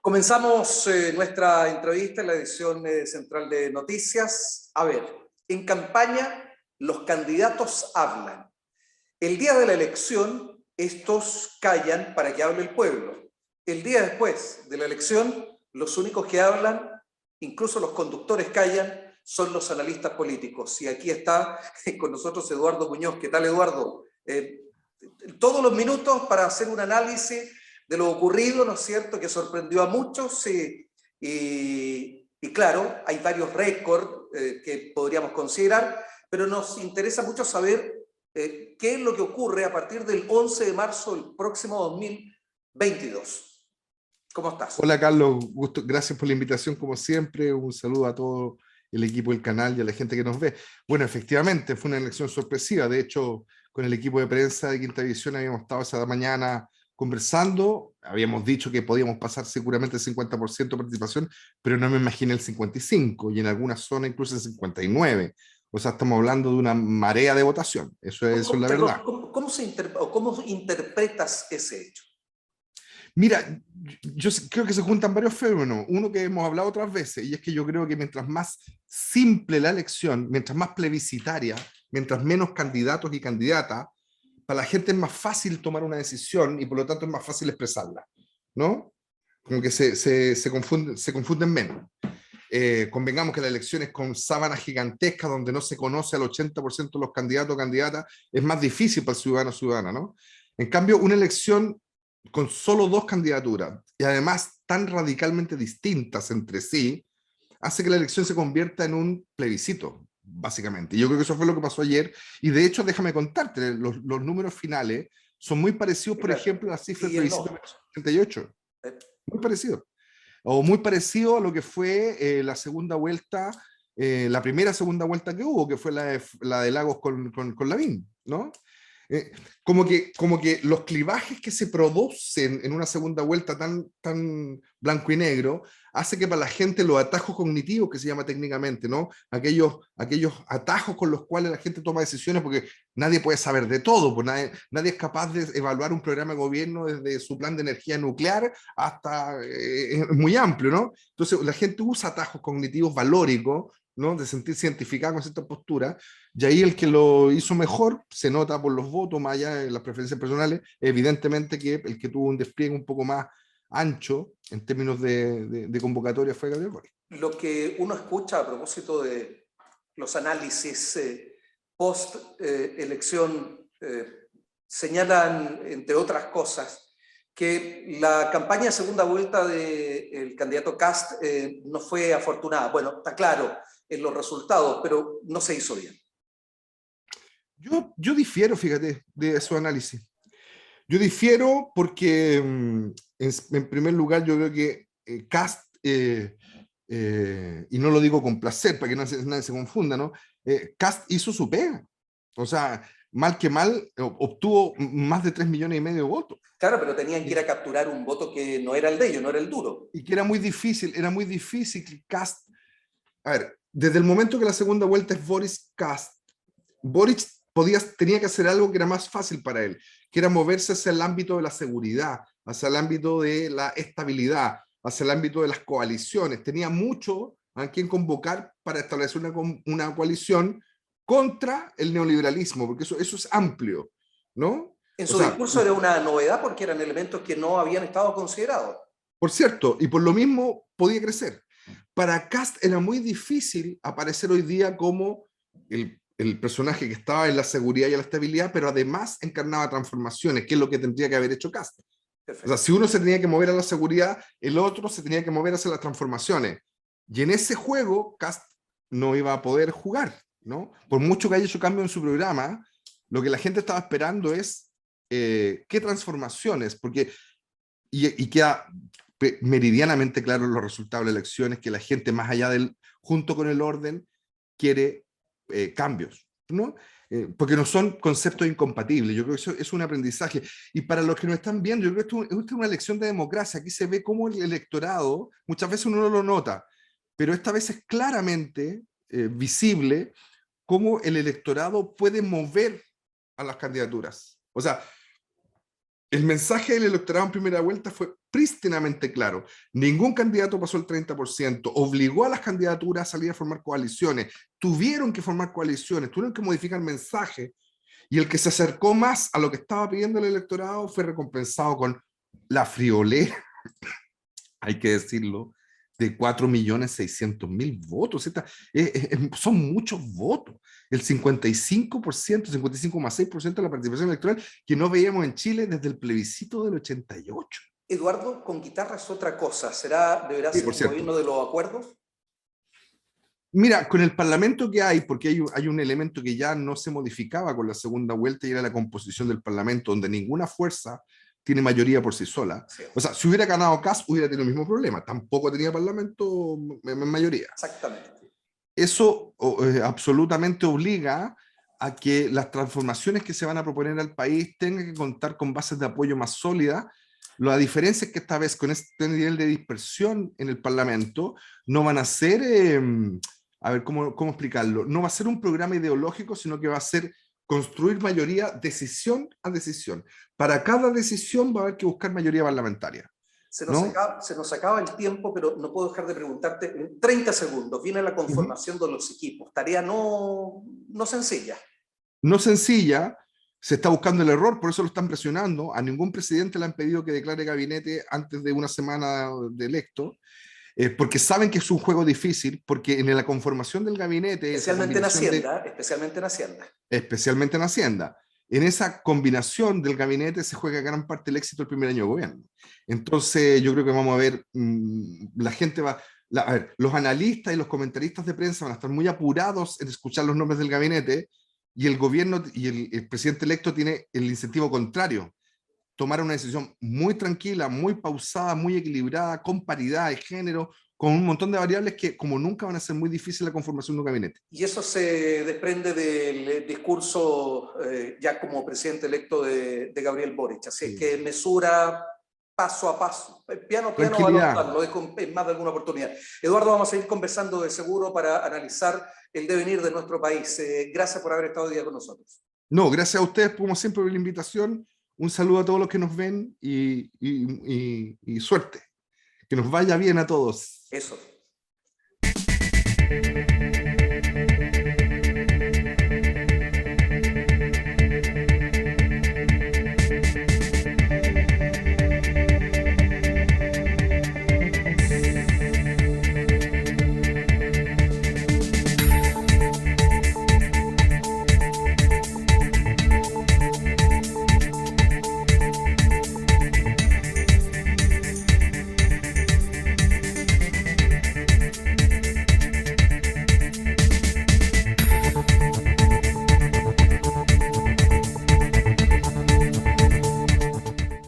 Comenzamos nuestra entrevista en la edición central de Noticias. A ver, en campaña los candidatos hablan. El día de la elección, estos callan para que hable el pueblo. El día después de la elección, los únicos que hablan, incluso los conductores callan, son los analistas políticos. Y aquí está con nosotros Eduardo Muñoz. ¿Qué tal, Eduardo? Todos los minutos para hacer un análisis de lo ocurrido, ¿no es cierto?, que sorprendió a muchos y claro, hay varios récords que podríamos considerar, pero nos interesa mucho saber qué es lo que ocurre a partir del 11 de marzo del próximo 2022. ¿Cómo estás? Hola Carlos, gracias por la invitación como siempre, un saludo a todo el equipo del canal y a la gente que nos ve. Bueno, efectivamente fue una elección sorpresiva, de hecho con el equipo de prensa de Quinta División habíamos estado esa mañana conversando, habíamos dicho que podíamos pasar seguramente el 50% de participación, pero no me imaginé el 55% y en algunas zonas incluso el 59%. O sea, estamos hablando de una marea de votación, eso es la verdad. ¿Cómo interpretas ese hecho? Mira, yo creo que se juntan varios fenómenos. Uno que hemos hablado otras veces, y es que yo creo que mientras más simple la elección, mientras más plebiscitaria, mientras menos candidatos y candidatas, para la gente es más fácil tomar una decisión y por lo tanto es más fácil expresarla, ¿no? Como que se confunden menos. Convengamos que la elección es con sábanas gigantescas donde no se conoce al 80% de los candidatos o candidatas, es más difícil para el ciudadano o ciudadana, ¿no? En cambio, una elección con solo dos candidaturas y además tan radicalmente distintas entre sí, hace que la elección se convierta en un plebiscito, básicamente. Y yo creo que eso fue lo que pasó ayer. Y de hecho, déjame contarte, los números finales son muy parecidos, por ejemplo, a las cifras del plebiscito de 88. Muy parecidos. O muy parecido a lo que fue la segunda vuelta, la primera segunda vuelta que hubo, que fue la de Lagos con Lavín, ¿no? Como que los clivajes que se producen en una segunda vuelta tan blanco y negro hace que para la gente los atajos cognitivos, que se llama técnicamente, ¿no? Aquellos atajos con los cuales la gente toma decisiones, porque nadie puede saber de todo, pues nadie es capaz de evaluar un programa de gobierno desde su plan de energía nuclear hasta muy amplio, ¿no? Entonces la gente usa atajos cognitivos valóricos, ¿no? De sentirse identificado con cierta postura, y ahí el que lo hizo mejor se nota por los votos, más allá de las preferencias personales, evidentemente que el que tuvo un despliegue un poco más ancho en términos de convocatoria fue Gabriel Boric. Lo que uno escucha a propósito de los análisis post-elección señalan, entre otras cosas, que la campaña de segunda vuelta del candidato Kast no fue afortunada. Bueno, está claro en los resultados, pero no se hizo bien. Yo difiero, fíjate, de su análisis. Yo difiero porque, en primer lugar, yo creo que Kast, y no lo digo con placer, para que nadie se confunda, ¿no? Kast hizo su pega. O sea, mal que mal, obtuvo más de 3,5 millones de votos. Claro, pero tenían que ir a capturar un voto que no era el de ellos, no era el duro. Y que era muy difícil que Kast... A ver, desde el momento que la segunda vuelta es Boris-Kast, Boric tenía que hacer algo que era más fácil para él, que era moverse hacia el ámbito de la seguridad, hacia el ámbito de la estabilidad, hacia el ámbito de las coaliciones. Tenía mucho a quien convocar para establecer una coalición contra el neoliberalismo, porque eso es amplio, ¿no? En su discurso era una novedad porque eran elementos que no habían estado considerados. Por cierto, y por lo mismo podía crecer. Para Kast era muy difícil aparecer hoy día como el personaje que estaba en la seguridad y en la estabilidad, pero además encarnaba transformaciones, que es lo que tendría que haber hecho Kast. Perfecto. O sea, si uno se tenía que mover a la seguridad, el otro se tenía que mover hacia las transformaciones. Y en ese juego, Kast no iba a poder jugar, ¿no? Por mucho que haya hecho cambio en su programa, lo que la gente estaba esperando es qué transformaciones, porque y queda meridianamente claro en los resultados de las elecciones que la gente, más allá junto con el orden, quiere cambios, ¿no? Porque no son conceptos incompatibles. Yo creo que eso es un aprendizaje. Y para los que nos están viendo, yo creo que esto es una lección de democracia. Aquí se ve cómo el electorado, muchas veces uno no lo nota, pero esta vez es claramente visible cómo el electorado puede mover a las candidaturas. O sea, el mensaje del electorado en primera vuelta fue prístinamente claro. Ningún candidato pasó el 30%, obligó a las candidaturas a salir a formar coaliciones, tuvieron que formar coaliciones, tuvieron que modificar mensajes, y el que se acercó más a lo que estaba pidiendo el electorado fue recompensado con la friolera, hay que decirlo, de 4.600.000 votos. Son muchos votos. El 55%, 55,6% de la participación electoral que no veíamos en Chile desde el plebiscito del 88. Eduardo, con guitarra es otra cosa. ¿Deberá Sí, ser por un cierto. gobierno de los acuerdos? Mira, con el Parlamento que hay, porque hay un elemento que ya no se modificaba con la segunda vuelta y era la composición del Parlamento, donde ninguna fuerza tiene mayoría por sí sola. Sí. O sea, si hubiera ganado Kast, hubiera tenido el mismo problema. Tampoco tenía Parlamento en mayoría. Exactamente. Eso absolutamente obliga a que las transformaciones que se van a proponer al país tengan que contar con bases de apoyo más sólidas. La diferencia es que esta vez con este nivel de dispersión en el Parlamento no van a ser, a ver, ¿cómo explicarlo? No va a ser un programa ideológico, sino que va a ser construir mayoría decisión a decisión. Para cada decisión va a haber que buscar mayoría parlamentaria. Se nos acaba el tiempo, pero no puedo dejar de preguntarte, en 30 segundos, viene la conformación de los equipos, tarea no sencilla. No sencilla, se está buscando el error, por eso lo están presionando. A ningún presidente le han pedido que declare gabinete antes de una semana de electo, porque saben que es un juego difícil, porque en la conformación del gabinete... Especialmente en Hacienda. Especialmente en Hacienda. En esa combinación del gabinete se juega gran parte del éxito del primer año de gobierno. Entonces yo creo que vamos a ver, la gente va... a ver, los analistas y los comentaristas de prensa van a estar muy apurados en escuchar los nombres del gabinete, y el gobierno y el presidente electo tiene el incentivo contrario, tomar una decisión muy tranquila, muy pausada, muy equilibrada, con paridad de género, con un montón de variables que como nunca van a ser muy difícil la conformación de un gabinete. Y eso se desprende del discurso ya como presidente electo de Gabriel Boric, así es que mesura paso a paso, piano a piano, lo dejo en más de alguna oportunidad. Eduardo, vamos a seguir conversando de seguro para analizar el devenir de nuestro país. Gracias por haber estado hoy día con nosotros. No, gracias a ustedes, como siempre, por la invitación. Un saludo a todos los que nos ven y suerte. Que nos vaya bien a todos. Eso.